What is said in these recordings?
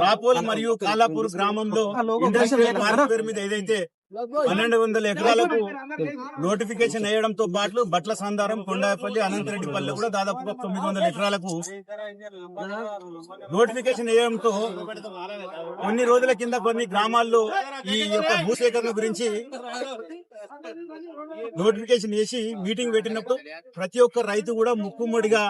రాపోల్ మరియు కాలాపూర్ గ్రామంలో industrial park పేరు మీద ఏదైతే 1200 ఎకరాలకు నోటిఫికేషన్ వేయడంతో పాటు బట్ల సందారం, కొండాపల్లి, అనంతరెడ్డిపల్లి కూడా దాదాపు 900 ఎకరాలకు నోటిఫికేషన్ వేయడంతో కొన్ని రోజుల కింద కొన్ని గ్రామాల్లో ఈ యొక్క భూసేకరణ గురించి నోటిఫికేషన్ వేసి మీటింగ్ పెట్టినప్పుడు ప్రతి ఒక్క రైతు కూడా ముక్కుమ్మడిగా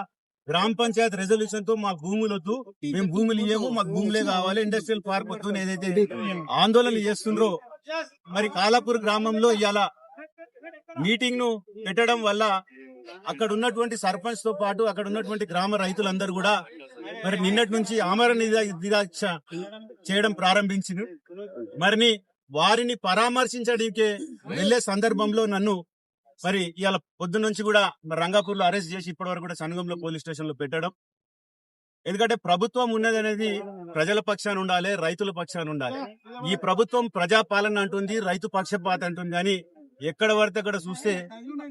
గ్రామ పంచాయత్ రెజల్యూషన్ తో మాకు భూములు వద్దు, మేము భూములు ఇవ్వము, మాకు భూములే కావాలి, ఇండస్ట్రియల్ పార్క్ వద్దు ఏదైతే ఆందోళన చేస్తుండ్రో మరి కాలాపూర్ గ్రామంలో ఇవాళ మీటింగ్ ను పెట్టడం వల్ల అక్కడ ఉన్నటువంటి సర్పంచ్ తో పాటు అక్కడ ఉన్నటువంటి గ్రామ రైతులందరూ కూడా మరి నిన్నటి నుంచి ఆమరణ దీక్ష చేయడం ప్రారంభించింది. మరి వారిని పరామర్శించడానికి వెళ్లే సందర్భంలో నన్ను మరి ఇవాళ పొద్దున్న నుంచి కూడా రంగాపూర్ లో అరెస్ట్ చేసి ఇప్పటి వరకు కూడా సంగంలో పోలీస్ స్టేషన్ లో పెట్టడం. ఎందుకంటే ప్రభుత్వం ఉన్నది అనేది ప్రజల పక్షాన ఉండాలి, రైతుల పక్షాన ఉండాలి. ఈ ప్రభుత్వం ప్రజాపాలన అంటుంది, రైతు పక్షపాత అంటుంది. కానీ ఎక్కడ పడితే అక్కడ చూస్తే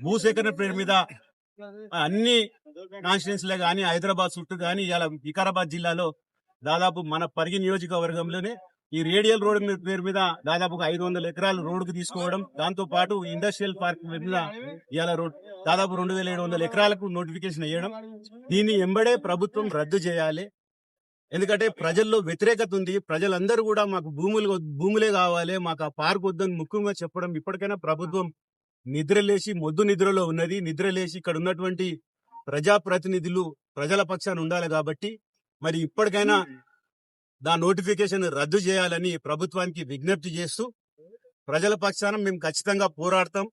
భూసేకరణ పేరు మీద అన్ని కాన్స్టిట్యున్సీలే గానీ, హైదరాబాద్ చుట్టూ గానీ, ఇవాళ వికారాబాద్ జిల్లాలో దాదాపు మన పరిగి నియోజకవర్గంలోనే ఈ రేడియల్ రోడ్ పేరు మీద దాదాపు 500 ఎకరాలు రోడ్డుకు తీసుకోవడం, దాంతో పాటు ఇండస్ట్రియల్ పార్క్ మీద ఇవాళ దాదాపు 2700 ఎకరాలకు నోటిఫికేషన్ వేయడం. దీన్ని ఎంబడే ప్రభుత్వం రద్దు చేయాలి. ఎందుకంటే ప్రజల్లో వ్యతిరేకత ఉంది. ప్రజలందరూ కూడా మాకు భూములే కావాలి, మాకు ఆ పార్క్ వద్దని ముఖ్యంగా చెప్పడం. ఇప్పటికైనా ప్రభుత్వం నిద్రలేసి మొద్దు నిద్రలో ఉన్నది. నిద్రలేసి ఇక్కడ ఉన్నటువంటి ప్రజాప్రతినిధులు ప్రజల పక్షాన ఉండాలి. కాబట్టి మరి ఇప్పటికైనా దాని నోటిఫికేషన్ రద్దు చేయాలని ప్రభుత్వానికి విజ్ఞప్తి చేస్తూ ప్రజల పక్షాన మేము ఖచ్చితంగా పోరాడతాం.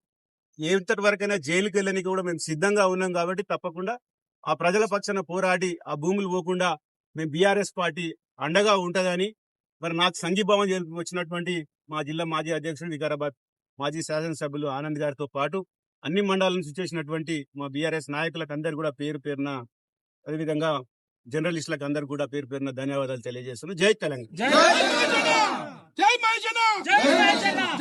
ఎంతటి వరకైనా జైలుకి వెళ్ళని కూడా మేము సిద్ధంగా ఉన్నాం. కాబట్టి తప్పకుండా ఆ ప్రజల పక్షాన పోరాడి ఆ భూములు పోకుండా మేము బీఆర్ఎస్ పార్టీ అండగా ఉంటదని మరి నాకు సంఘీభావం వచ్చినటువంటి మా జిల్లా మాజీ అధ్యక్షుడు, వికారాబాద్ మాజీ శాసనసభ్యులు ఆనంద్ గారితో పాటు అన్ని మండలాల నుంచి చేసినటువంటి మా బీఆర్ఎస్ నాయకులకు అందరు కూడా పేరు పేరున, అదేవిధంగా జర్నలిస్టులకు అందరు కూడా పేరు పేరున ధన్యవాదాలు తెలియజేస్తున్నాను. జై తెలంగాణ. జై మహేష్ అన్న.